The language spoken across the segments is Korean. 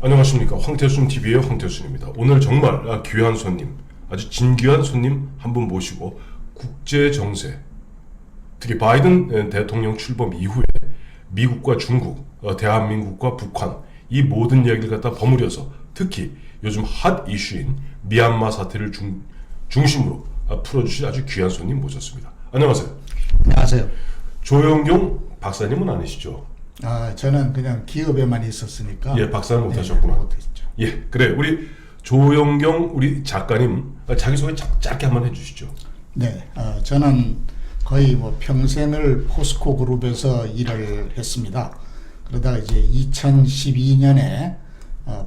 안녕하십니까. 황태순TV의 황태순입니다. 오늘 정말 귀한 손님, 아주 진귀한 손님 한 분 모시고 국제정세, 특히 바이든 대통령 출범 이후에 미국과 중국, 대한민국과 북한 이 모든 이야기를 갖다 버무려서 특히 요즘 핫 이슈인 미얀마 사태를 중심으로 풀어주실 아주 귀한 손님 모셨습니다. 안녕하세요. 안녕하세요. 조영경 박사님은 아니시죠? 저는 그냥 기업에만 있었으니까. 예, 박사는 못하셨구나. 못했죠. 예, 그래. 우리 조영경 우리 작가님 자기소개 짧게 한번 해주시죠. 네, 저는 거의 뭐 평생을 포스코 그룹에서 일을 했습니다. 그러다가 이제 2012년에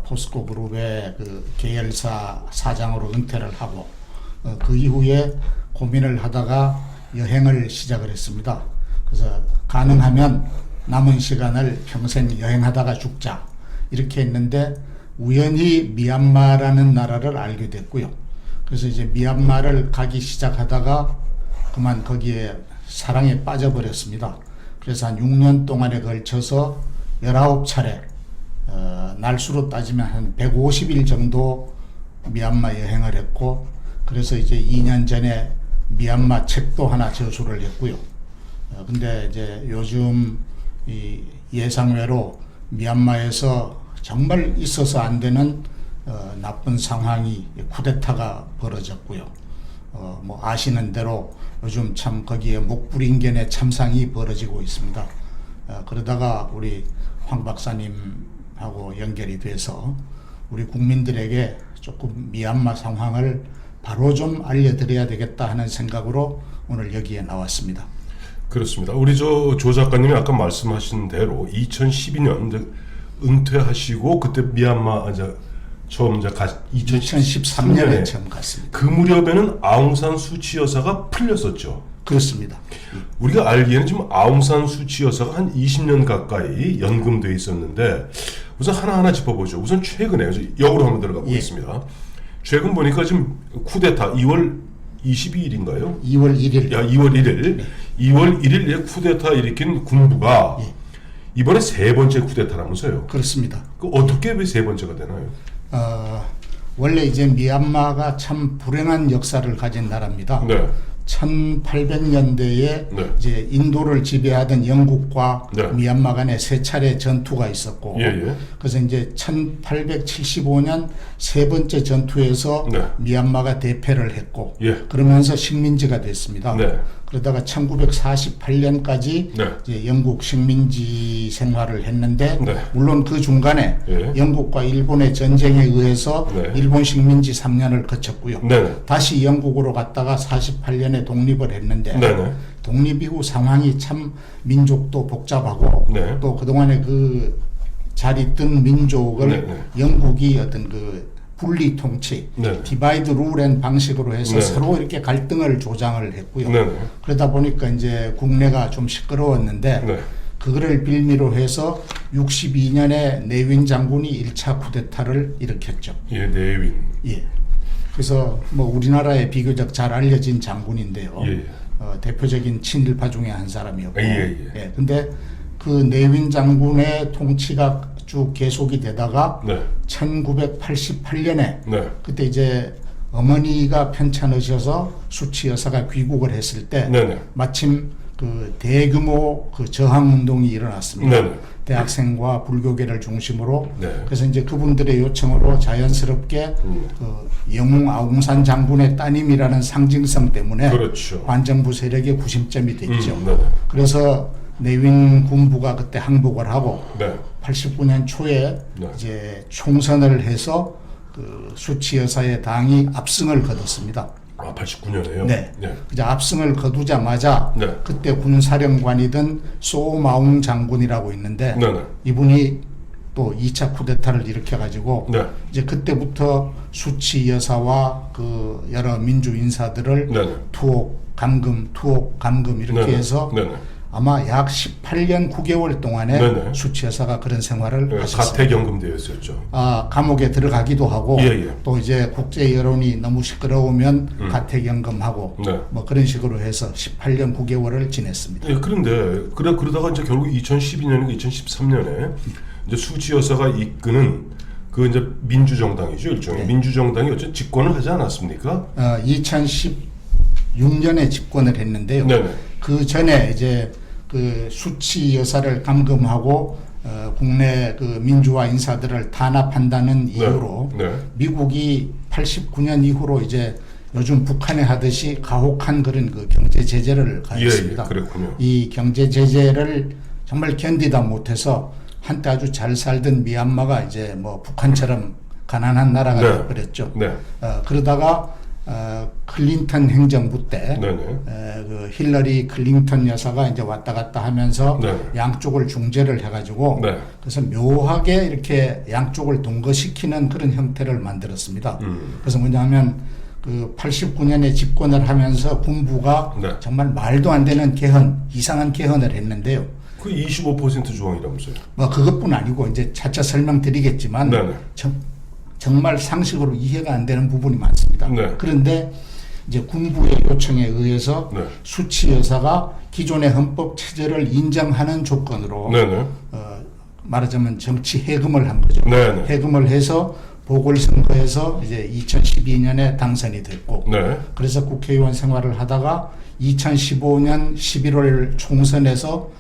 포스코 그룹의 그 계열사 사장으로 은퇴를 하고 그 이후에 고민을 하다가 여행을 시작을 했습니다. 그래서 가능하면 남은 시간을 평생 여행하다가 죽자 이렇게 했는데 우연히 미얀마라는 나라를 알게 됐고요. 그래서 이제 미얀마를 가기 시작하다가 그만 거기에 사랑에 빠져버렸습니다. 그래서 한 6년 동안에 걸쳐서 19차례 날수로 따지면 한 150일 정도 미얀마 여행을 했고, 그래서 이제 2년 전에 미얀마 책도 하나 저술을 했고요. 근데 이제 요즘 이 예상외로 미얀마에서 정말 있어서 안 되는 나쁜 상황이 쿠데타가 벌어졌고요. 뭐 아시는 대로 요즘 참 거기에 목불인견의 참상이 벌어지고 있습니다. 그러다가 우리 황 박사님하고 연결이 돼서 우리 국민들에게 조금 미얀마 상황을 바로 좀 알려드려야 되겠다 하는 생각으로 오늘 여기에 나왔습니다. 그렇습니다. 우리 조 작가님이 아까 말씀하신 대로 2012년 은퇴하시고 그때 미얀마 처음 2013년에 처음 갔습니다. 그 무렵에는 아웅산 수치 여사가 풀렸었죠. 그렇습니다. 우리가 알기에는 지금 아웅산 수치 여사가 한 20년 가까이 연금돼 있었는데 우선 하나하나 짚어보죠. 우선 최근에 역으로 한번 들어가 보겠습니다. 최근 보니까 지금 쿠데타 2월 22일인가요? 2월 1일. 2월 1일. 네. 2월 1일에 쿠데타 일으킨 군부가 이번에 세 번째 쿠데타라면서요? 그렇습니다. 그 어떻게 왜 세 번째가 되나요? 원래 이제 미얀마가 참 불행한 역사를 가진 나라입니다. 네. 1800년대에 네. 이제 인도를 지배하던 영국과 네. 미얀마 간에 세 차례 전투가 있었고, 예. 그래서 이제 1875년 세 번째 전투에서 네. 미얀마가 대패를 했고, 예. 그러면서 식민지가 됐습니다. 네. 그러다가 1948년까지 네. 이제 영국 식민지 생활을 했는데, 네. 물론 그 중간에 예. 영국과 일본의 전쟁에 의해서 네. 일본 식민지 3년을 거쳤고요. 네네. 다시 영국으로 갔다가 48년에 독립을 했는데, 네네. 독립 이후 상황이 참 민족도 복잡하고, 네. 또 그동안에 그 잘 있던 민족을 네네. 영국이 어떤 그 분리 통치, 네네. 디바이드 룰앤 방식으로 해서 네네. 서로 이렇게 갈등을 조장을 했고요. 네네. 그러다 보니까 이제 국내가 좀 시끄러웠는데, 네. 그거를 빌미로 해서 62년에 내윈 장군이 1차 쿠데타를 일으켰죠. 예, 내윈. 예. 그래서 뭐 우리나라에 비교적 잘 알려진 장군인데요. 예. 대표적인 친일파 중에 한 사람이었고. 예. 근데 그 내윈 장군의 통치가 쭉 계속이 되다가 네. 1988년에 네. 그때 이제 어머니가 편찮으셔서 수치 여사가 귀국을 했을 때 네네. 마침 그 대규모 그 저항 운동이 일어났습니다. 네네. 대학생과 불교계를 중심으로. 네. 그래서 이제 그분들의 요청으로 자연스럽게 그 영웅 아웅산 장군의 따님이라는 상징성 때문에 그렇죠. 반정부 세력의 구심점이 됐죠. 네네. 그래서 내윈 군부가 그때 항복을 하고 네. 89년 초에 네. 이제 총선을 해서 그 수치 여사의 당이 압승을 거뒀습니다. 89년에요? 네. 네. 이제 압승을 거두자마자 네. 그때 군사령관이던 소마웅 장군이라고 있는데, 네네. 이분이 또 2차 쿠데타를 일으켜가지고 네. 이제 그때부터 수치 여사와 그 여러 민주 인사들을 네네. 투옥 감금 이렇게 네네. 해서 네네. 아마 약 18년 9개월 동안에 네네. 수치 여사가 그런 생활을 네, 하셨습니다. 가택연금되었었죠. 감옥에 들어가기도 하고, 예. 또 이제 국제 여론이 너무 시끄러우면 가택연금하고, 네. 뭐 그런 식으로 해서 18년 9개월을 지냈습니다. 예, 그런데 그러다가 이제 결국 2012년인가 2013년에 이제 수치 여사가 이끄는 그 이제 민주정당이죠, 일종의. 네. 민주정당이 어쨌든 집권을 하지 않았습니까? 2016년에 집권을 했는데요. 네네. 그 전에 이제 그 수치 여사를 감금하고 국내 그 민주화 인사들을 탄압한다는 이유로 네. 미국이 89년 이후로 이제 요즘 북한에 하듯이 가혹한 그런 그 경제 제재를 가했습니다. 그랬군요. 이 경제 제재를 정말 견디다 못해서 한때 아주 잘 살던 미얀마가 이제 뭐 북한처럼 가난한 나라가 네. 되어버렸죠. 네. 그러다가 클린턴 행정부 때 네네. 그 힐러리 클린턴 여사가 이제 왔다 갔다 하면서 네. 양쪽을 중재를 해가지고 네. 그래서 묘하게 이렇게 양쪽을 동거시키는 그런 형태를 만들었습니다. 그래서 뭐냐면 그 89년에 집권을 하면서 군부가 네. 정말 말도 안 되는 개헌, 이상한 개헌을 했는데요. 그 25% 조항이라면서요. 뭐 그것뿐 아니고 이제 차차 설명드리겠지만 네네. 정말 상식으로 이해가 안 되는 부분이 많습니다. 네. 그런데 이제 군부의 요청에 의해서 네. 수치 여사가 기존의 헌법 체제를 인정하는 조건으로 네네. 말하자면 정치 해금을 한 거죠. 네네. 해금을 해서 보궐선거에서 이제 2012년에 당선이 됐고, 네. 그래서 국회의원 생활을 하다가 2015년 11월 총선에서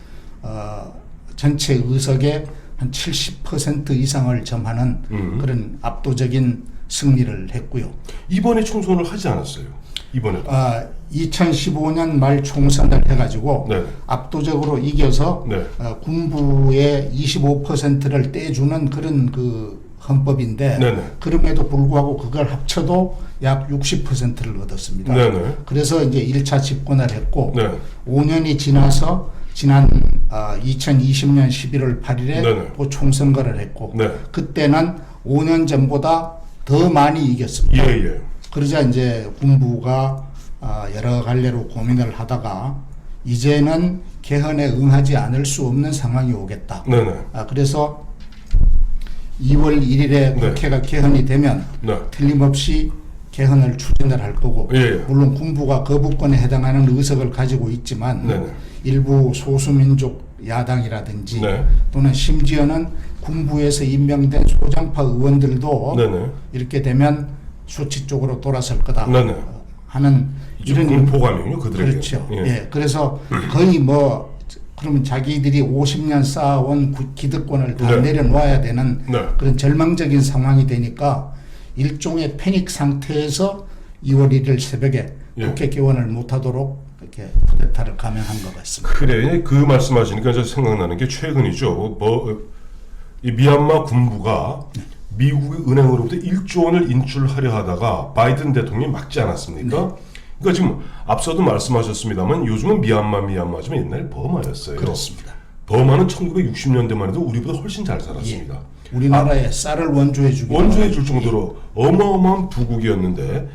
전체 의석의 한 70% 이상을 점하는 그런 압도적인 승리를 했고요. 이번에 총선을 하지 않았어요. 이번에도. 2015년 말 총선을 해가지고 네. 압도적으로 이겨서 네. 군부의 25%를 떼주는 그런 그 헌법인데 네네. 그럼에도 불구하고 그걸 합쳐도 약 60%를 얻었습니다. 네네. 그래서 이제 1차 집권을 했고 네. 5년이 지나서 지난 2020년 11월 8일에 네네. 또 총선거를 했고 네. 그때는 5년 전보다 더 많이 이겼습니다. 예. 그러자 이제 군부가 여러 갈래로 고민을 하다가 이제는 개헌에 응하지 않을 수 없는 상황이 오겠다. 네네. 그래서 2월 1일에 네. 국회가 개헌이 되면 네. 틀림없이 개헌을 추진을 할 거고 예. 물론 군부가 거부권에 해당하는 의석을 가지고 있지만 네네. 일부 소수민족 야당이라든지 네. 또는 심지어는 군부에서 임명된 소장파 의원들도 네네. 이렇게 되면 수치 쪽으로 돌아설 거다 네네. 하는 이런 공포감이요, 그들에게. 그렇죠. 예. 예. 그래서 거의 뭐 그러면 자기들이 50년 쌓아온 기득권을 다 네. 내려놓아야 되는 네. 그런 절망적인 상황이 되니까 일종의 패닉 상태에서 2월 1일 새벽에 예. 국회 개원을 못하도록 이렇게 쿠데타를 감행한 것 같습니다. 그래, 그 말씀하시니까 저 생각나는 게 최근이죠. 이 미얀마 군부가 미국의 은행으로부터 1조 원을 인출하려 하다가 바이든 대통령이 막지 않았습니까? 네. 그러니까 지금 앞서도 말씀하셨습니다만 요즘은 미얀마지만 옛날에 버마였어요. 그렇습니다. 버마는 1960년대만 해도 우리보다 훨씬 잘 살았습니다. 우리나라에 쌀을 원조해 주기 원조해 줄 정도로 어마어마한 부국이었는데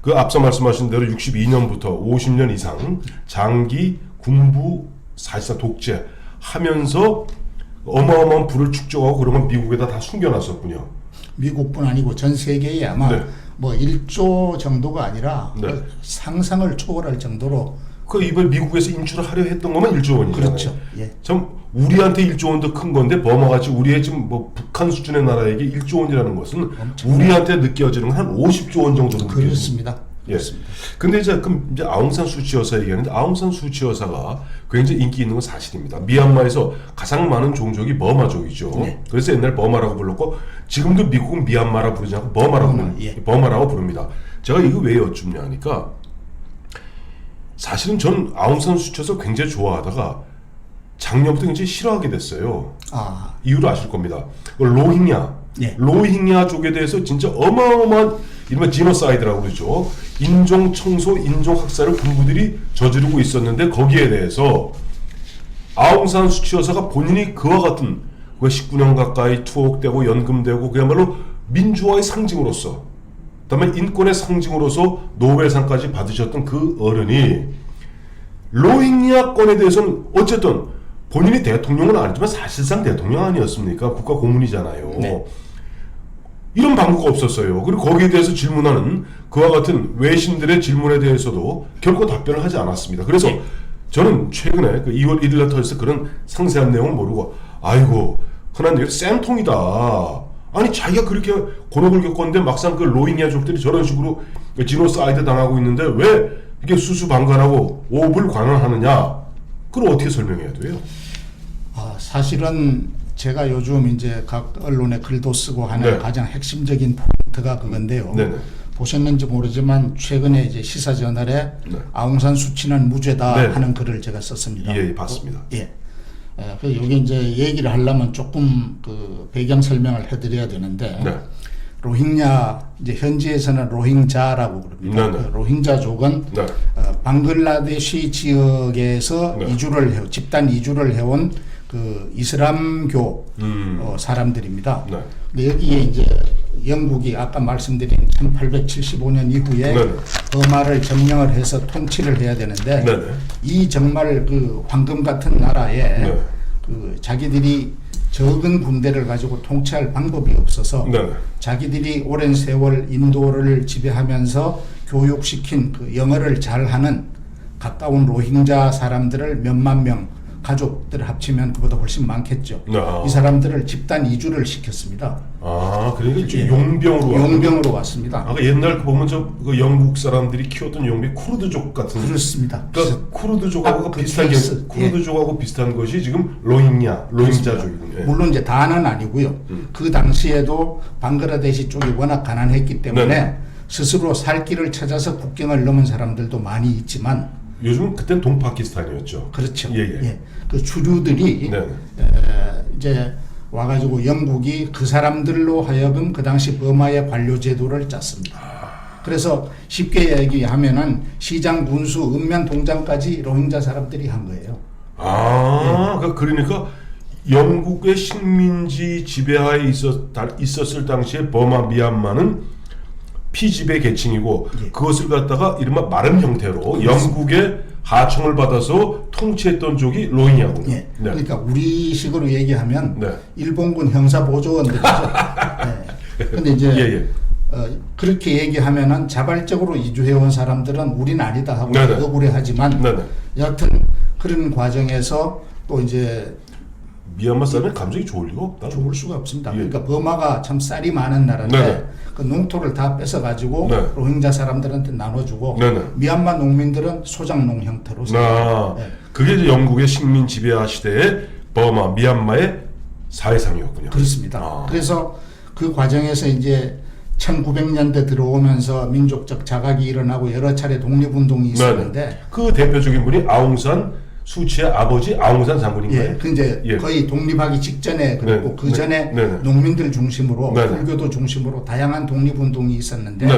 그 앞서 말씀하신 대로 62년부터 50년 이상 장기 군부 사실상 독재하면서 어마어마한 부를 축적하고 그런 건 미국에다 다 숨겨놨었군요. 미국뿐 아니고 전 세계에 아마 네. 뭐 1조 정도가 아니라 네. 상상을 초월할 정도로 그 이번 미국에서 인출을 하려 했던 거면 1조 원이잖아요. 그렇죠. 예. 참 우리한테 1조 원도 큰 건데 버마같이 우리의 지금 뭐 북한 수준의 나라에게 1조 원이라는 것은 우리한테 느껴지는 건 한 50조 원 정도로 느껴집니다. 그렇습니다. 예. 그렇습니다. 근데 이제 그럼 이제 아웅산 수치 여사 얘기하는데 아웅산 수치 여사가 굉장히 인기 있는 건 사실입니다. 미얀마에서 가장 많은 종족이 버마족이죠. 네. 그래서 옛날 버마라고 불렀고 지금도 미국은 미얀마라 부르지 않고 버마라고 예. 버마라고 부릅니다. 제가 이거 왜 여쭙냐 하니까 사실은 전 아웅산 수치 여사 굉장히 좋아하다가 작년부터 굉장히 싫어하게 됐어요. 이유를 아실 겁니다. 로힝야. 예. 로힝야 쪽에 대해서 진짜 어마어마한 이른바 지노사이드라고 그러죠. 인종 청소, 인종 학살을 군부들이 저지르고 있었는데 거기에 대해서 아웅산 수치 여사가 본인이 그와 같은 19년 가까이 투옥되고 연금되고 그야말로 민주화의 상징으로서 그다음에 인권의 상징으로서 노벨상까지 받으셨던 그 어른이 로힝야 건에 대해서는 어쨌든 본인이 대통령은 아니지만 사실상 대통령 아니었습니까? 국가 고문이잖아요. 네. 이런 방구가 없었어요. 그리고 거기에 대해서 질문하는 그와 같은 외신들의 질문에 대해서도 결코 답변을 하지 않았습니다. 그래서 네. 저는 최근에 그 2월 1일 터에서 그런 상세한 내용을 모르고 아이고 흔한 얘기 쌤통이다. 아니 자기가 그렇게 곤혹을 겪었는데 막상 그 로힝야족들이 저런 식으로 지노사이드 당하고 있는데 왜 이게 수수방관하고 오불광화하느냐? 그걸 어떻게 설명해야 돼요? 사실은 제가 요즘 이제 각 언론에 글도 쓰고 하는 네. 가장 핵심적인 포인트가 그건데요. 네네. 보셨는지 모르지만 최근에 이제 시사저널에 네. 아웅산 수치는 무죄다 네. 하는 글을 제가 썼습니다. 예, 봤습니다. 그 여기 이제 얘기를 하려면 조금 그 배경 설명을 해드려야 되는데 네. 로힝야 이제 현지에서는 로힝자라고 부릅니다. 네, 네. 그 로힝자족은 네. 방글라데시 지역에서 네. 집단 이주를 해온 그 이슬람교 사람들입니다. 네. 근데 여기에 이제 영국이 아까 말씀드린 1875년 이후에 네네. 버마를 점령을 해서 통치를 해야 되는데 네네. 이 정말 그 황금 같은 나라에 네. 그 자기들이 적은 군대를 가지고 통치할 방법이 없어서 네네. 자기들이 오랜 세월 인도를 지배하면서 교육시킨 그 영어를 잘하는 가까운 로힝자 사람들을 몇만 명 가족들 합치면 그보다 훨씬 많겠죠. 이 사람들을 집단 이주를 시켰습니다. 그러니까 지금 용병으로 용병으로 왔습니다. 아까 옛날 그 보면 그 영국 사람들이 키웠던 용병 쿠르드족 같은. 그렇습니다. 그러니까 쿠르드족하고 그 비슷한 게 케이스. 쿠르드족하고 비슷한 것이 지금 로힝자족이군요. 예. 물론 이제 다는 아니고요. 그 당시에도 방글라데시 쪽이 워낙 가난했기 때문에 네네. 스스로 살 길을 찾아서 국경을 넘은 사람들도 많이 있지만 요즘은 그땐 동파키스탄이었죠. 그렇죠. 예. 그 주류들이 네. 이제 와가지고 영국이 그 사람들로 하여금 그 당시 버마의 관료 제도를 짰습니다. 그래서 쉽게 얘기하면은 시장, 군수, 읍면 동장까지 로힝자 사람들이 한 거예요. 그러니까 영국의 식민지 지배하에 있었을 당시에 버마, 미얀마는 피지배 계층이고 그것을 갖다가 이른바 마른 형태로 영국의 하청을 받아서 통치했던 쪽이 로힝야군요. 네. 그러니까 우리식으로 얘기하면 네. 일본군 형사보조원들이죠. 근데 이제 그렇게 얘기하면은 자발적으로 이주해온 사람들은 우린 아니다 하고 억울해하지만 여하튼 그런 과정에서 또 이제 미얀마 사람은 감정이 좋을 리가 없다. 좋을 수가 없습니다. 그러니까 버마가 참 쌀이 많은 나라인데 그 농토를 다 뺏어가지고 로힝자 사람들한테 나눠주고 미얀마 농민들은 소작농 형태로 그게 이제 영국의 식민 지배하 시대의 버마, 미얀마의 사회상이었군요. 그렇습니다. 그래서 그 과정에서 이제 1900년대 들어오면서 민족적 자각이 일어나고 여러 차례 독립운동이 있었는데 그 대표적인 분이 아웅산 수치의 아버지 아웅산 장군인가요? 그 이제 거의 독립하기 직전에 그랬고 그 전에 농민들 중심으로 불교도 중심으로 다양한 독립운동이 있었는데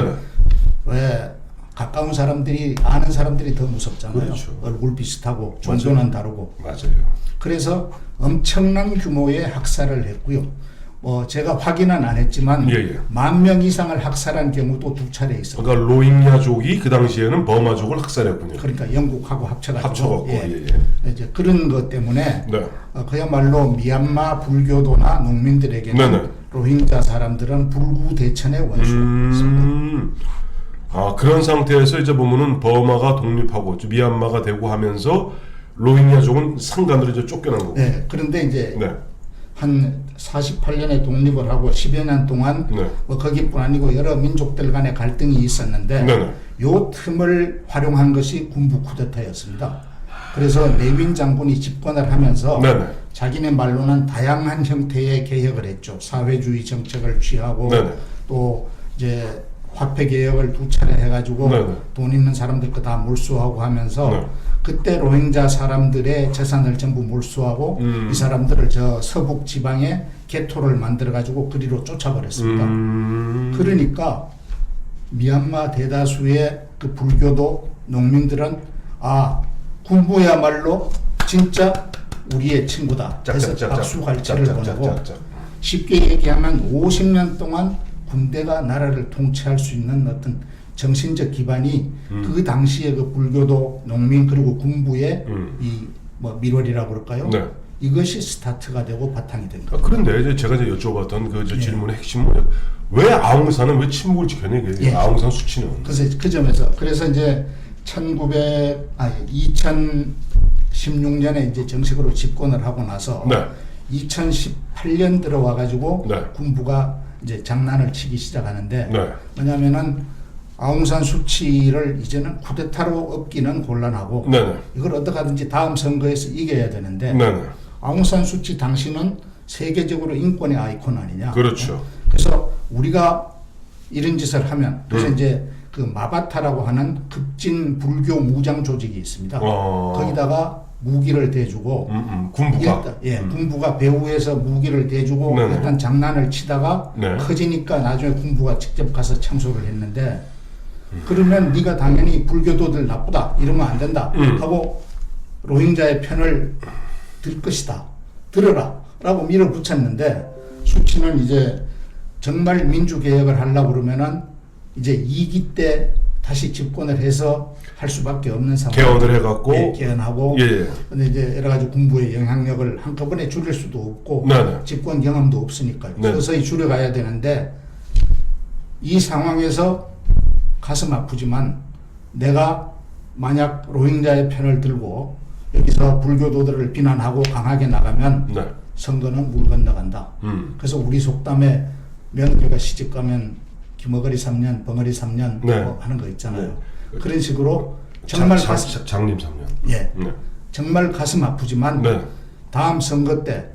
왜 가까운 사람들이 아는 사람들이 더 무섭잖아요. 그렇죠. 얼굴 비슷하고 종교는 다르고. 맞아요. 그래서 엄청난 규모의 학살을 했고요. 제가 확인은 안 했지만 10,000명 이상을 학살한 경우도 2차례 있었어요. 그러니까 로힝야족이 그 당시에는 버마족을 학살했군요. 그러니까 영국하고 합쳐가지고 이제 그런 것 때문에 그야말로 미얀마 불교도나 농민들에게는 로힝자 사람들은 불구대천의 원수였습니다. 그런 상태에서 이제 보면은 버마가 독립하고 미얀마가 되고 하면서 로힝야족은 상간으로 이제 쫓겨난 거고. 그런데 이제 한 48년에 독립을 하고 10여 년 동안 거기뿐 아니고 여러 민족들 간의 갈등이 있었는데 요 틈을 활용한 것이 군부 쿠데타였습니다. 그래서 내윈 장군이 집권을 하면서 자기네 말로는 다양한 형태의 개혁을 했죠. 사회주의 정책을 취하고 또 이제 화폐 개혁을 2차례 해가지고 돈 있는 사람들 거 다 몰수하고 하면서 그때 로힝자 사람들의 재산을 전부 몰수하고 이 사람들을 저 서북 지방에 개토를 만들어가지고 그리로 쫓아버렸습니다. 그러니까 미얀마 대다수의 그 불교도 농민들은 군부야말로 진짜 우리의 친구다 해서 박수갈채를 보내고 쉽게 얘기하면 50년 동안 군대가 나라를 통치할 수 있는 어떤 정신적 기반이 그 당시에 그 불교도 농민 그리고 군부의 이 밀월이라고 그럴까요? 이것이 스타트가 되고 바탕이 된 겁니다. 그런데 이제 제가 이제 여쭤봤던 그 질문의 핵심은 뭐냐? 왜 아웅산은 왜 침묵을 지켜내? 아웅산 수치는. 그래서 그 점에서 이제 2016년에 이제 정식으로 집권을 하고 나서 2018년 들어와 가지고 군부가 이제 장난을 치기 시작하는데 네. 뭐냐면은 아웅산 수치를 이제는 쿠데타로 업기는 곤란하고 네네. 이걸 어떻게든지 다음 선거에서 이겨야 되는데 네네. 아웅산 수치 당신은 세계적으로 인권의 아이콘 아니냐. 그렇죠. 그래서 우리가 이런 짓을 하면 그래서 이제 그 마바타라고 하는 급진 불교 무장 조직이 있습니다. 거기다가 무기를 대주고 군부가 군부가 배후에서 무기를 대주고 네네. 일단 장난을 치다가 네. 커지니까 나중에 군부가 직접 가서 참소를 했는데 그러면 네가 당연히 불교도들 나쁘다 이러면 안 된다 하고 로힝자의 편을 들 것이다 들어라 라고 밀어붙였는데 수치는 이제 정말 민주개혁을 하려고 그러면은 이제 2기 때 다시 집권을 해서 할 수밖에 없는 상황. 개헌을 해갖고 개헌하고. 예. 근데 이제 여러 가지 군부의 영향력을 한꺼번에 줄일 수도 없고 네네. 집권 경험도 없으니까요. 네. 서서히 줄여가야 되는데 이 상황에서 가슴 아프지만 내가 만약 로힝자의 편을 들고 여기서 불교도들을 비난하고 강하게 나가면 네. 선거는 물 건너간다. 그래서 우리 속담에 며느리가 시집 가면 기머거리 3년, 벙어리 3년 네. 뭐 하는 거 있잖아요. 네. 그런 식으로 정말 장님 3년. 예, 네. 정말 가슴 아프지만 네. 다음 선거 때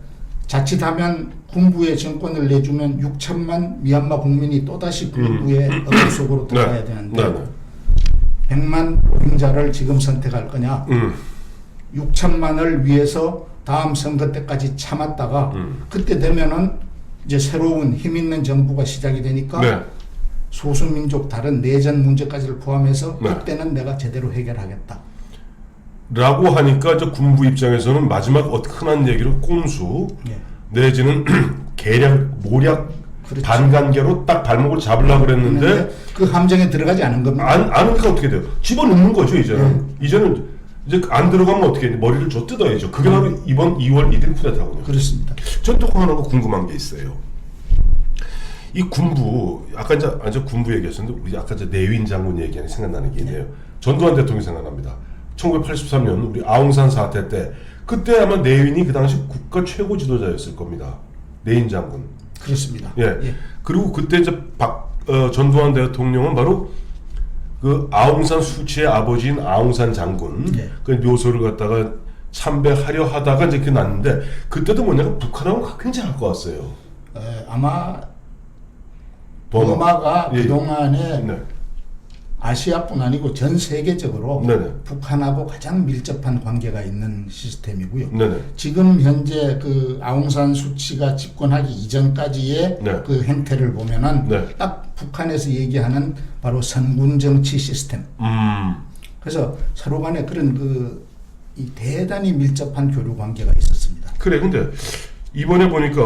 자칫하면 군부의 정권을 내주면 6천만 미얀마 국민이 또다시 군부의 어둠 속으로 들어가야 되는데 네. 100만 로힝자를 지금 선택할 거냐 6천만을 위해서 다음 선거 때까지 참았다가 그때 되면은 이제 새로운 힘 있는 정부가 시작이 되니까 네. 소수민족 다른 내전 문제까지를 포함해서 네. 그때는 내가 제대로 해결하겠다. 라고 하니까 저 군부 입장에서는 마지막 흔한 얘기로 꼼수 예. 내지는 계략 모략 그렇죠. 반간계로 딱 발목을 잡으려고 그랬는데 그 함정에 들어가지 않은 겁니다. 안으니까 어떻게 돼요? 집어넣는 거죠 이제는. 이제는 이제 안 들어가면 어떻게 해? 머리를 줘 뜯어야죠. 그게 바로 이번 2월 1일 쿠데타거든요. 그렇습니다. 전 또 하나 궁금한 게 있어요. 이 군부 아까 이제 군부 얘기했었는데 우리 아까 이제 내윈 장군 얘기하는 생각나는 게 있네요. 전두환 대통령이 생각납니다. 1983년 우리 아웅산 사태 때 그때 아마 내윈이 그 당시 국가 최고 지도자였을 겁니다. 내윈 장군. 그렇습니다. 예. 예. 그리고 그때 이제 전두환 대통령은 바로 그 아웅산 수치의 아버지인 아웅산 장군 예. 그 묘소를 갖다가 참배하려 하다가 이제 그게 났는데 그때도 뭐냐면 북한하고 굉장히 가까웠어요. 아마 버마가 예. 그동안에 네. 아시아뿐 아니고 전 세계적으로 네네. 북한하고 가장 밀접한 관계가 있는 시스템이고요. 네네. 지금 현재 그 아웅산 수치가 집권하기 이전까지의 네. 그 행태를 보면은 네. 딱 북한에서 얘기하는 바로 선군 정치 시스템. 그래서 서로 간에 그런 이 대단히 밀접한 교류 관계가 있었습니다. 그래 근데 이번에 보니까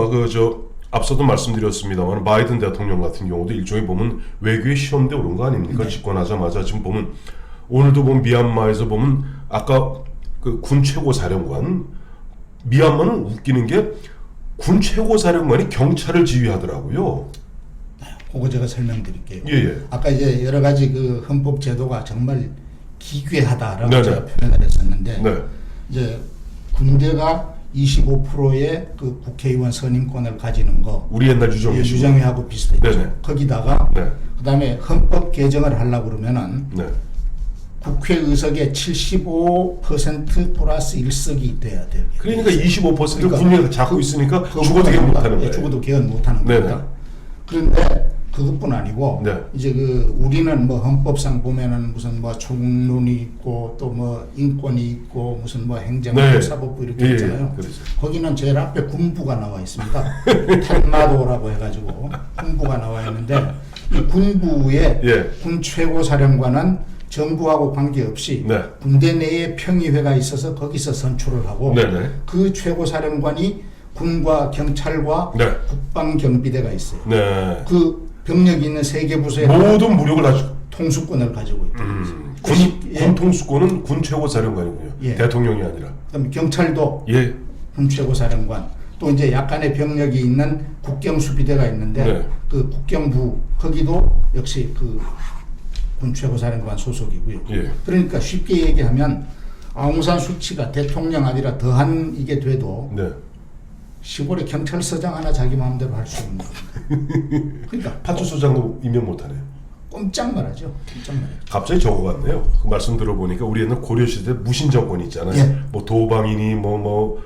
앞서도 말씀드렸습니다만 바이든 대통령 같은 경우도 일종의 보면 외교의 시험대 오른 거 아닙니까? 네. 집권하자마자 지금 보면 오늘도 보면 미얀마에서 보면 아까 그 군 최고 사령관 미얀마는 웃기는 게 군 최고 사령관이 경찰을 지휘하더라고요. 그거 제가 설명드릴게요. 예. 아까 이제 여러 가지 그 헌법 제도가 정말 기괴하다라고 네네. 제가 표현을 했었는데 네. 이제 군대가 25%의 그 국회의원 선임권을 가지는 거 우리 옛날 유정회 유정회하고 비슷했죠. 네네. 거기다가 네. 그다음에 헌법 개정을 하려고 그러면은 네. 국회 의석의 75% 플러스 1석이 돼야 돼요. 그러니까 25%를 그러니까 군대가 잡고 있으니까 죽어도 개헌 못하는 거예요. 죽어도 개헌 못하는 네네. 겁니다. 그런데 그것뿐 아니고 네. 이제 우리는 뭐 헌법상 보면은 무슨 뭐 총론이 있고 또 뭐 인권이 있고 무슨 뭐 행정부, 네. 사법부 이렇게 있잖아요. 그렇죠. 거기는 제일 앞에 군부가 나와 있습니다. 탈마도라고 해가지고 군부가 나와 있는데 이 군부의 예. 군 최고 사령관은 정부하고 관계없이 네. 군대 내에 평의회가 있어서 거기서 선출을 하고 네네. 그 최고 사령관이 군과 경찰과 네. 국방경비대가 있어요. 네. 그 병력이 있는 세 개 부서의 모든 무력을 다 통수권을 가지고 있다. 군 통수권은 군 최고 사령관이고요. 예. 대통령이 아니라. 그다음에 경찰도 예. 군 최고 사령관. 또 이제 약간의 병력이 있는 국경수비대가 있는데 네. 그 국경부 거기도 역시 그 군 최고 사령관 소속이고요. 예. 그러니까 쉽게 얘기하면 아웅산 수치가 대통령 아니라 더한 이게 돼도 네. 시골에 경찰서장 하나 자기 마음대로 할 수 없는 거예요. 그러니까 파출소장도 임명 못하네. 꼼짝 말하죠. 꼼짝 말하죠. 갑자기 저거 같네요. 그 말씀 들어보니까 우리 옛날 고려시대 무신 정권 있잖아요. 예. 뭐 도방이니 뭐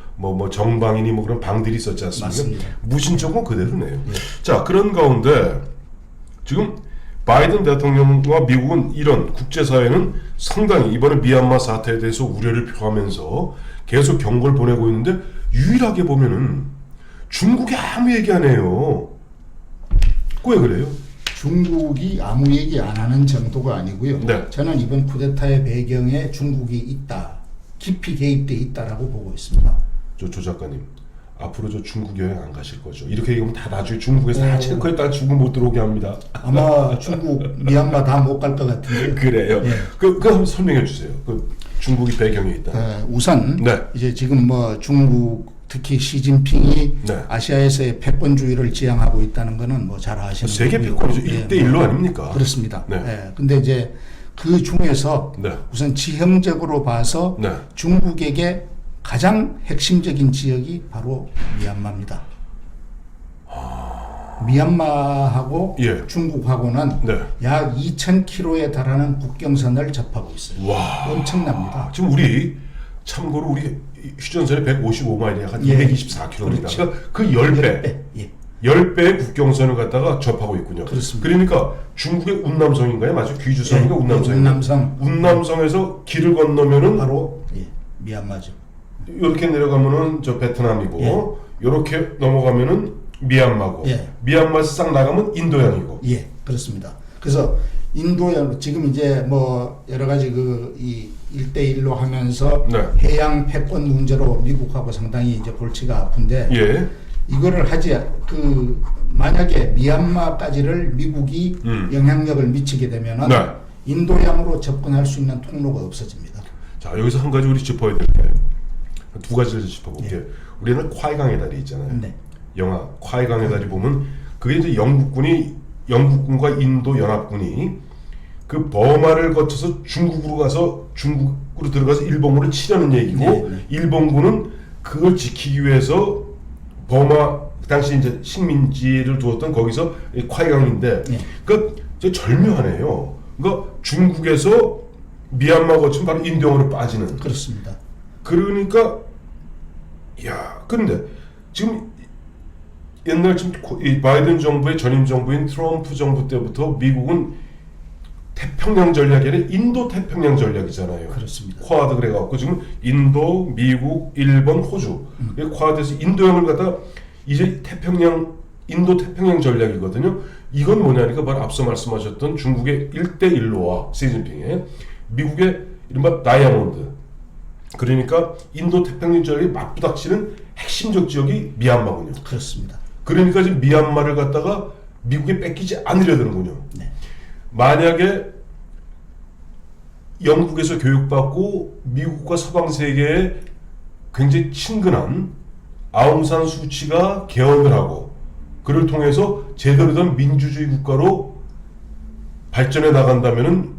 정방이니 뭐 그런 방들이 있었지 않습니까? 맞습니다. 무신 정권 그대로네요. 예. 자, 그런 가운데 지금 바이든 대통령과 미국은 이런 국제사회는 상당히 이번에 미얀마 사태에 대해서 우려를 표하면서 계속 경고를 보내고 있는데 유일하게 보면은 중국이 아무 얘기 안 해요. 왜 그래요? 중국이 아무 얘기 안 하는 정도가 아니고요. 네. 저는 이번 쿠데타의 배경에 중국이 있다, 깊이 개입돼 있다라고 보고 있습니다. 조 작가님, 앞으로 저 중국 여행 안 가실 거죠? 이렇게 얘기하면 다 나중에 중국에서 다 체크했다가 중국 못 들어오게 합니다. 아마 중국, 미얀마 다 못 갈 것 같은데. 그래요. 예. 그 한번 설명해 주세요. 그 중국이 배경에 있다. 우선 네. 이제 지금 뭐 중국 특히 시진핑이 네. 아시아에서의 패권주의를 지향하고 있다는 거는 뭐 잘 아시는 세계 거고요. 패권이죠. 예, 1대1로 아닙니까? 그렇습니다. 네. 예. 근데 이제 그 중에서 네. 우선 지형적으로 봐서 네. 중국에게 가장 핵심적인 지역이 바로 미얀마입니다. 미얀마하고 예. 중국하고는 네. 약 2,000km에 달하는 국경선을 접하고 있어요. 와. 엄청납니다. 지금 우리 참고로 우리 휴전선이 155마일이 한 예. 224km입니다. 그렇죠. 그러니까 그 10배. 예. 10배의 국경선을 갖다가 접하고 있군요. 그렇습니다. 그러니까 중국의 운남성인가요? 맞죠? 귀주성인가 예, 운남성인가? 운남성에서 길을 건너면은 바로 미얀마죠. 이렇게 내려가면은 저 베트남이고 이렇게 넘어가면은 미얀마고 예. 미얀마에서 싹 나가면 인도양이고. 예, 그렇습니다. 그래서 인도양 지금 이제 뭐 여러 가지 이 1대1로 하면서 네. 해양 패권 문제로 미국하고 상당히 이제 골치가 아픈데 예. 이거를 만약에 미얀마까지를 미국이 영향력을 미치게 되면은 네. 인도양으로 접근할 수 있는 통로가 없어집니다. 자, 여기서 한 가지 우리 짚어야 될 게 두 가지를 짚어볼게요. 우리는 콰이강의 다리 있잖아요. 네. 영화 콰이강의 다리 보면 그게 이제 영국군과 인도 연합군이 그 버마를 거쳐서 중국으로 들어가서 일본군을 치려는 얘기고 네. 일본군은 그걸 지키기 위해서 버마 당시 이제 식민지를 두었던 거기서 이 콰이강인데 그러니까 절묘하네요. 그러니까 중국에서 미얀마 거치면 바로 인도양으로 빠지는. 그렇습니다. 그러니까 근데 지금 옛날 지금 이 바이든 정부의 전임 정부인 트럼프 정부 때부터 미국은 태평양 전략이 아니라 인도 태평양 전략이잖아요. 그렇습니다. 쿼드 그래갖고 지금 인도, 미국, 일본, 호주 쿼드에서 인도양을 갖다 이제 인도 태평양 전략이거든요. 이건 뭐냐니까 바로 앞서 말씀하셨던 중국의 1대1로와 시진핑의 미국의 이른바 다이아몬드. 그러니까 인도 태평양 전략이 맞부닥치는 핵심적 지역이 미얀마군요. 그렇습니다. 그러니까 지금 미얀마를 갖다가 미국에 뺏기지 않으려 드는군요. 네. 만약에 영국에서 교육받고 미국과 서방 세계에 굉장히 친근한 아웅산 수치가 개헌을 하고 그를 통해서 제대로 된 민주주의 국가로 발전해 나간다면은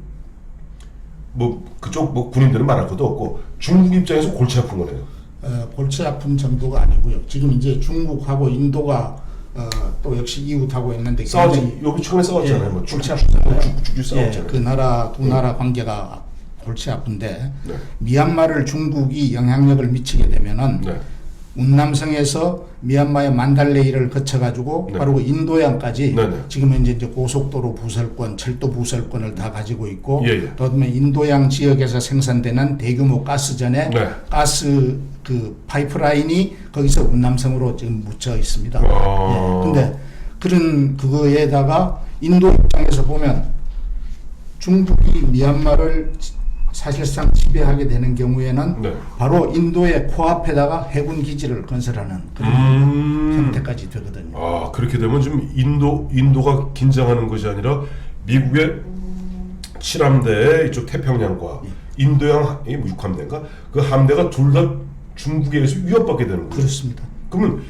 그쪽 군인들은 말할 것도 없고 중국 입장에서 골치 아픈 거네요. 골치 아픈 정도가 아니고요. 지금 이제 중국하고 인도가 또 역시 이웃하고 있는데 여기 최근에 싸웠잖아요. 뭐 골치 아프잖아요. 죽 싸웠잖아요. 그 나라 두 나라 관계가 골치 아픈데 네. 미얀마를 중국이 영향력을 미치게 되면은 네. 운남성에서 미얀마의 만달레이를 거쳐가지고 네. 바로 인도양까지 네네. 지금은 이제 고속도로 부설권, 철도 부설권을 다 가지고 있고 예. 또 인도양 지역에서 생산되는 대규모 가스전에 네. 가스 파이프라인이 거기서 운남성으로 지금 묻혀 있습니다. 근데 그런 그거에다가 인도 입장에서 보면 중국이 미얀마를 사실상 지배하게 되는 경우에는 네. 바로 인도의 코앞에다가 해군 기지를 건설하는 그런 형태까지 되거든요. 그렇게 되면 지금 인도가 긴장하는 것이 아니라 미국의 7함대 이쪽 태평양과 인도양 6함대인가 그 함대가 둘 다 중국에 의해서 위협받게 되는 거예요. 그렇습니다. 그러면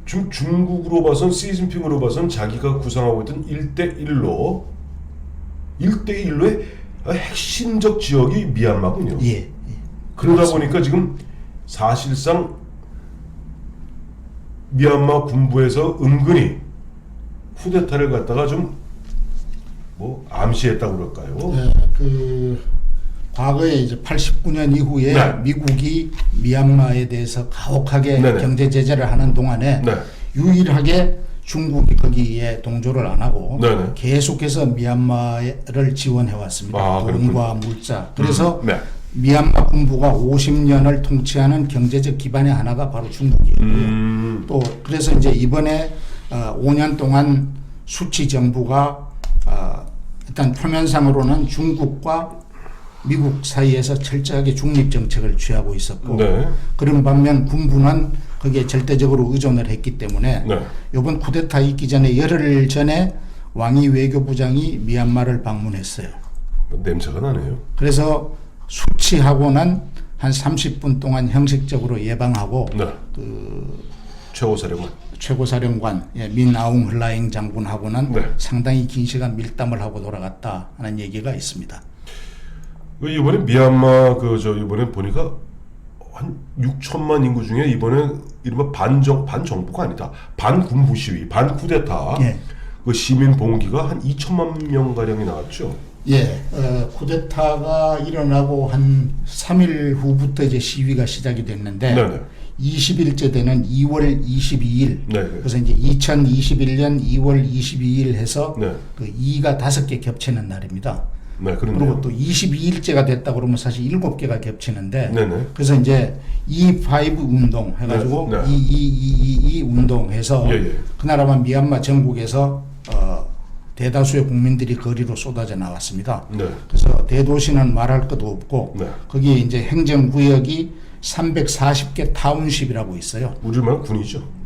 지금 중국으로 봐선 시진핑으로 봐선 자기가 구상하고 있던 1대1로의 핵심적 지역이 미얀마군요. 예. 그러다 보니까 지금 사실상 미얀마 군부에서 은근히 쿠데타를 갖다가 좀 뭐 암시했다고 그럴까요? 네, 그 과거에 이제 89년 이후에 네. 미국이 미얀마에 대해서 가혹하게 네네. 경제 제재를 하는 동안에 네. 유일하게 중국이 거기에 동조를 안 하고 네네. 계속해서 미얀마를 지원해 왔습니다. 아, 돈과 물자. 그래서 네. 미얀마 군부가 50년을 통치하는 경제적 기반의 하나가 바로 중국이었고요. 또 그래서 이제 이번에 5년 동안 수치 정부가 일단 표면상으로는 중국과 미국 사이에서 철저하게 중립 정책을 취하고 있었고 네. 그런 반면 군부는 거기에 절대적으로 의존을 했기 때문에 네. 이번 쿠데타 있기 전에 열흘 전에 왕이 외교부장이 미얀마를 방문했어요. 냄새가 나네요. 그래서 수치하고는 한 30분 동안 형식적으로 예방하고 네. 그 최고사령관. 최고사령관 민아웅 흘라잉 장군하고는 네. 상당히 긴 시간 밀담을 하고 돌아갔다 하는 얘기가 있습니다. 이번에 미얀마 이번에 보니까 한 6천만 인구 중에 이번에 이른바 반정부가 아니다. 반군부 시위, 반쿠데타 예. 그 시민 봉기가 한 2천만 명 가량이 나왔죠. 예, 쿠데타가 일어나고 한 3일 후부터 이제 시위가 시작이 됐는데 네네. 20일째 되는 2월 22일 네. 그래서 이제 2021년 2월 22일 해서 네. 그 2가 5개 겹치는 날입니다. 네, 그런데요. 그리고 또 22일째가 됐다 그러면 사실 7개가 겹치는데 네네. 그래서 이제 E5 운동 해가지고 네, 네. 2222 운동해서 예, 예. 그나라마 미얀마 전국에서 대다수의 국민들이 거리로 쏟아져 나왔습니다. 네. 그래서 대도시는 말할 것도 없고 네. 거기에 이제 행정구역이 340개 타운십이라고 있어요. 우리말 군이죠.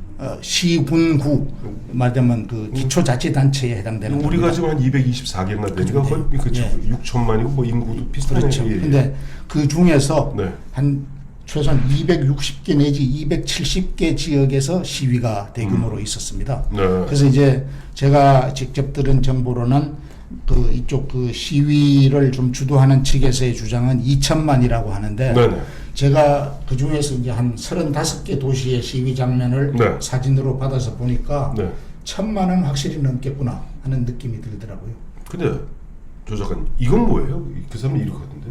시군구 말하자면 그 기초자치단체에 해당되는 우리가 겁니다. 지금 한 224개인가 되니까 거의 그쵸. 예. 6천만이고 뭐 인구도 비슷하네요. 그렇죠. 예, 예. 근데 그 중에서 네. 한 최소한 260개 내지 270개 지역에서 시위가 대규모로 있었습니다. 네. 그래서 이제 제가 직접 들은 정보로는 그 이쪽 그 시위를 좀 주도하는 측에서의 주장은 2천만이라고 하는데 네네. 제가 그 중에서 이제 한 35개 도시의 시위 장면을 네. 사진으로 받아서 보니까 네. 1,000만은 확실히 넘겠구나 하는 느낌이 들더라고요. 근데 조 작가님 이건 뭐예요? 그 사람이 이렇게 하던데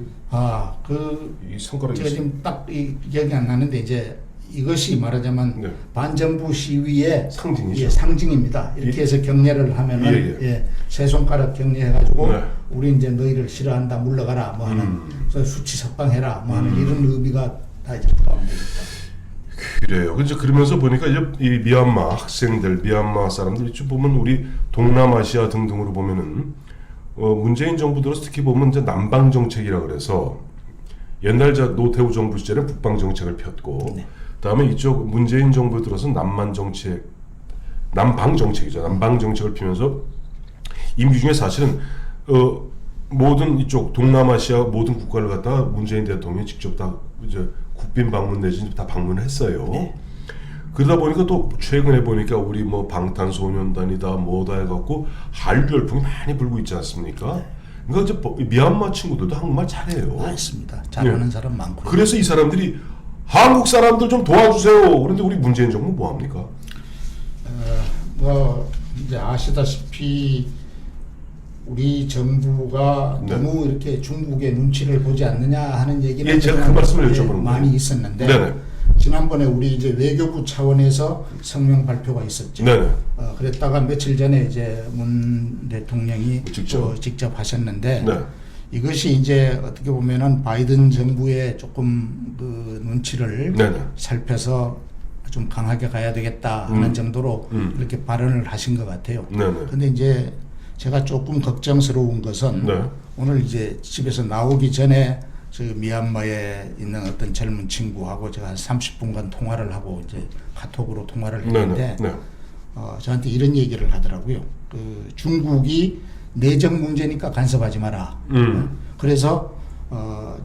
이 손가락이 제가 지금 딱 기억이 안 나는데 이제 이것이 말하자면 네. 반정부 시위의 상징이죠. 예, 상징입니다. 이렇게 해서 격려를 하면은 예. 세 손가락 격려해가지고 네. 우리 이제 너희를 싫어한다 물러가라 뭐 하는 그래서 수치 석방해라 뭐 하는 이런 의미가 다 이제 포함되겠다. 그래요. 그래서 그러면서 보니까 이제 이 미얀마 학생들, 미얀마 사람들 좀 보면 우리 동남아시아 등등으로 보면은 문재인 정부 들어서 특히 보면 이제 남방 정책이라 그래서 옛날 노태우 정부 시절에 북방 정책을 폈고 네. 그다음에 이쪽 문재인 정부 들어서 남방 정책이죠. 남방 정책을 피면서 임기 중에 사실은 모든 이쪽 동남아시아 모든 국가를 갖다가 문재인 대통령이 직접 다 이제 국빈 방문 내지 다 방문했어요. 네. 그러다 보니까 또 최근에 보니까 우리 뭐 방탄소년단이다 뭐다 해갖고 한류 열풍이 많이 불고 있지 않습니까? 네. 그러니까 이제 미얀마 친구들도 한국말 잘해요. 맞습니다. 잘하는 사람 많고. 그래서 이 사람들이 한국 사람들 좀 도와주세요. 그런데 우리 문재인 정부 뭐 합니까? 뭐 이제 아시다시피 우리 정부가 네. 너무 이렇게 중국의 눈치를 보지 않느냐 하는 얘기는 예, 제가 그 말씀을 여쭤보는 많이 거예요. 있었는데 네네. 지난번에 우리 이제 외교부 차원에서 성명 발표가 있었죠. 네네. 그랬다가 며칠 전에 이제 문 대통령이 직접 하셨는데 네. 이것이 이제 어떻게 보면은 바이든 정부의 조금 그 눈치를 네네. 살펴서 좀 강하게 가야 되겠다 하는 정도로 그렇게 발언을 하신 것 같아요. 네네. 근데 이제 제가 조금 걱정스러운 것은 네. 오늘 이제 집에서 나오기 전에 저 미얀마에 있는 어떤 젊은 친구하고 제가 한 30분간 통화를 하고 이제 카톡으로 통화를 했는데 네네. 저한테 이런 얘기를 하더라고요. 그 중국이 내정 문제니까 간섭하지 마라. 그래서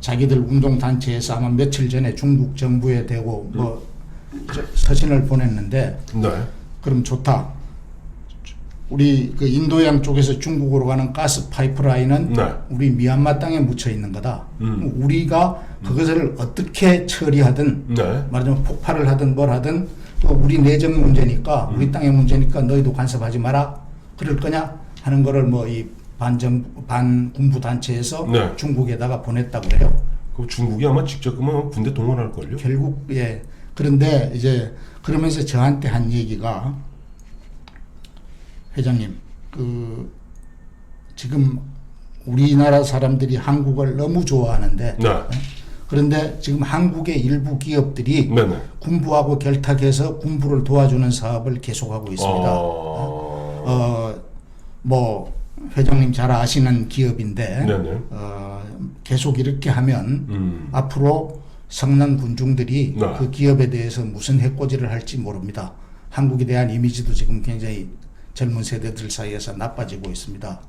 자기들 운동 단체에서 아마 며칠 전에 중국 정부에 대고 뭐 서신을 보냈는데 네. 그럼 좋다. 우리 그 인도양 쪽에서 중국으로 가는 가스 파이프라인은 네. 우리 미얀마 땅에 묻혀 있는 거다. 우리가 그것을 어떻게 처리하든 네. 말하자면 폭발을 하든 뭘 하든 또 우리 내정 문제니까 우리 땅의 문제니까 너희도 간섭하지 마라 그럴 거냐 하는 거를 뭐 이 반군부 단체에서 네. 중국에다가 보냈다고 그래요. 그 중국이 아마 직접 그러면 군대 동원할 걸요. 결국 예. 그런데 이제 그러면서 저한테 한 얘기가 회장님 지금 우리나라 사람들이 한국을 너무 좋아하는데 네. 그런데 지금 한국의 일부 기업들이 네네. 군부하고 결탁해서 군부를 도와주는 사업을 계속하고 있습니다. 뭐 회장님 잘 아시는 기업인데 네네. 계속 이렇게 하면 앞으로 성남 군중들이 네. 그 기업에 대해서 무슨 해코지를 할지 모릅니다. 한국에 대한 이미지도 지금 굉장히 젊은 세대들 사이에서 나빠지고 있습니다.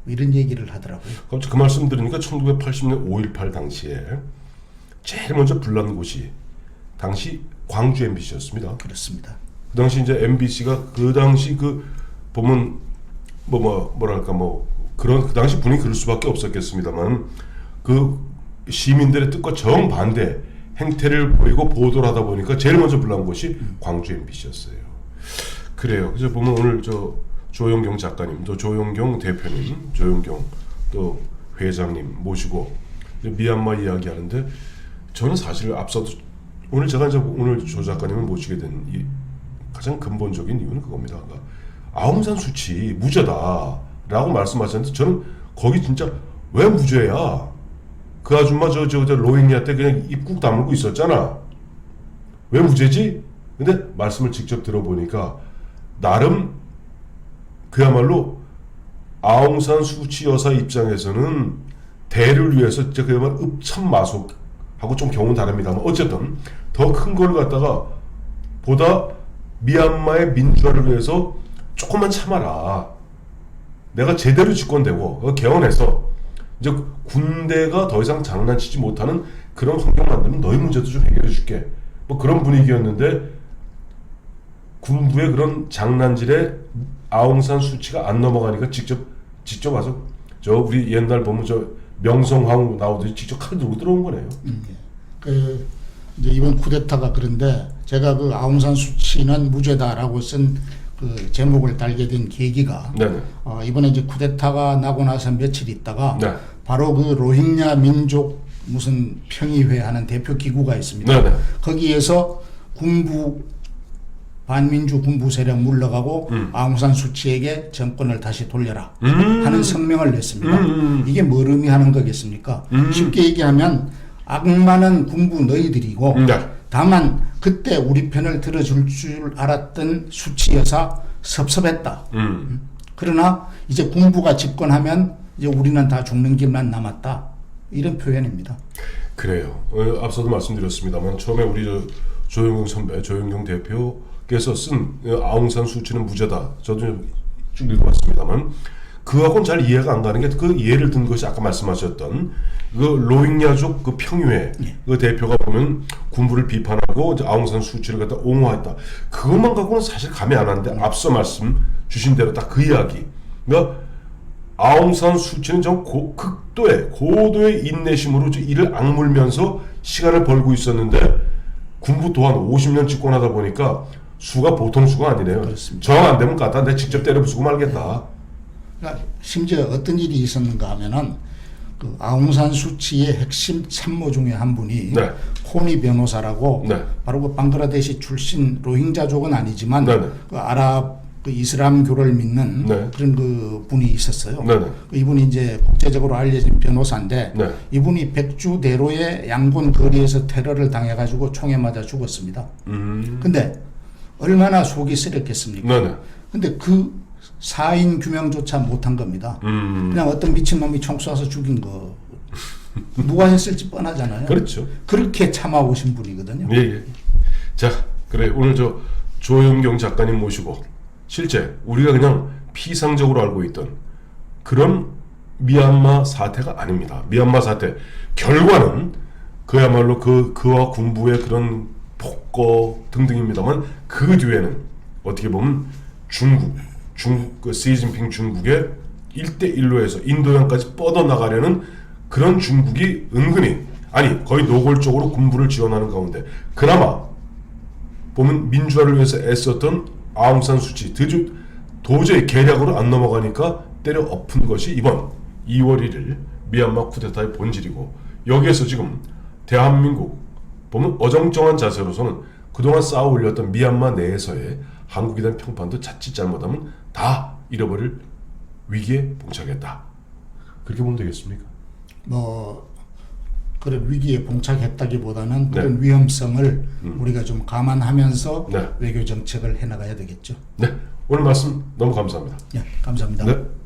이런 얘기를 하더라고요. 갑자기 그 말씀 들으니까 1980년 5.18 당시에 제일 먼저 불난 곳이 당시 광주 MBC였습니다. 그렇습니다. 그 당시 이제 MBC가 그 당시 보면 뭐랄까 그런 그 당시 분위기 그럴 수밖에 없었겠습니다만 그 시민들의 뜻과 정반대 행태를 보이고 보도를 하다 보니까 제일 먼저 불난 곳이 광주 MBC였어요. 그래요. 그래서 보면 오늘 조용경 작가님, 또 조용경 대표님, 조용경 또 회장님 모시고 미얀마 이야기하는데 저는 사실 앞서도 오늘 제가 이제 오늘 조 작가님을 모시게 된 이 가장 근본적인 이유는 그겁니다. 그러니까 아웅산 수치 무죄다라고 말씀하셨는데 저는 거기 진짜 왜 무죄야? 그 아줌마 저 로힝야 때 그냥 입국 다물고 있었잖아. 왜 무죄지? 근데 말씀을 직접 들어보니까 나름 그야말로 아웅산 수치 여사 입장에서는 대를 위해서 진짜 그야말로 읍참마속하고 좀 경우는 다릅니다만 어쨌든 더 큰 걸 갖다가 보다 미얀마의 민주화를 위해서 조금만 참아라. 내가 제대로 집권되고 개헌해서 이제 군대가 더 이상 장난치지 못하는 그런 환경 만들면 너희 문제도 좀 해결해 줄게. 뭐 그런 분위기였는데 군부의 그런 장난질에 아웅산 수치가 안 넘어가니까 직접 와서 우리 옛날 보면 명성황후 나오듯이 직접 칼 들고 들어온 거네요. 이제 이번 쿠데타가 그런데 제가 그 아웅산 수치는 무죄다라고 쓴 그 제목을 달게 된 계기가 이번에 이제 쿠데타가 나고 나서 며칠 있다가 네. 바로 그 로힝야 민족 무슨 평의회 하는 대표 기구가 있습니다. 네네. 거기에서 반민주 군부 세력 물러가고 아웅산 수치에게 정권을 다시 돌려라 하는 성명을 냈습니다. 이게 뭘 의미하는 거겠습니까? 쉽게 얘기하면 악마는 군부 너희들이고 다만 그때 우리 편을 들어줄 줄 알았던 수치 여사 섭섭했다. 그러나 이제 군부가 집권하면 이제 우리는 다 죽는 길만 남았다. 이런 표현입니다. 그래요. 앞서도 말씀드렸습니다만 처음에 우리 조용경 선배, 조용경 대표께서 쓴 아웅산 수치는 무죄다. 저도 쭉 읽어봤습니다만 그하고는 잘 이해가 안 가는 게 그 이해를 든 것이 아까 말씀하셨던 그 로힝야족 그 평의회 그 대표가 보면 군부를 비판하고 이제 아웅산 수치를 갖다 옹호했다. 그것만 갖고는 사실 감이 안 왔는데 앞서 말씀 주신 대로 딱 그 이야기. 그러니까 아웅산 수치는 좀 고도의 인내심으로 이를 악물면서 시간을 벌고 있었는데 군부 또한 50년 집권하다 보니까 수가 보통 수가 아니네요. 그렇습니다. 정 안 되면 갖다 내 직접 때려 부수고 말겠다. 그러니까 심지어 어떤 일이 있었는가 하면은 그 아웅산 수치의 핵심 참모 중에 한 분이 호니 변호사라고 바로 그 방글라데시 출신 로힝자족은 아니지만 그 그 이슬람교를 믿는 그런 그 분이 있었어요. 이분이 이제 국제적으로 알려진 변호사인데 이분이 백주대로의 양곤 거리에서 테러를 당해가지고 총에 맞아 죽었습니다. 근데 얼마나 속이 쓰렸겠습니까? 근데 그 사인 규명조차 못한 겁니다. 그냥 어떤 미친놈이 총 쏴서 죽인 거 누가 했을지 뻔하잖아요. 그렇죠. 그렇게 참아오신 분이거든요. 예. 자, 그래 오늘 조용경 작가님 모시고 실제 우리가 그냥 피상적으로 알고 있던 그런 미얀마 사태가 아닙니다. 미얀마 사태 결과는 그야말로 그와 군부의 그런 폭거 등등입니다만 그 뒤에는 어떻게 보면 중국 그 시진핑 중국의 1대1로 해서 인도양까지 뻗어나가려는 그런 중국이 은근히 거의 노골적으로 군부를 지원하는 가운데 그나마 보면 민주화를 위해서 애썼던 아웅산 수치 도저히 계략으로 안 넘어가니까 때려 엎은 것이 이번 2월 1일 미얀마 쿠데타의 본질이고, 여기에서 지금 대한민국 보면 어정쩡한 자세로서는 그동안 쌓아 올렸던 미얀마 내에서의 한국에 대한 평판도 자칫 잘못하면 다 잃어버릴 위기에 봉착했다. 그렇게 보면 되겠습니까? 뭐 그런 위기에 봉착했다기보다는 그런 위험성을 우리가 좀 감안하면서 외교 정책을 해나가야 되겠죠. 네, 오늘 말씀 너무 감사합니다. 네, 감사합니다. 네.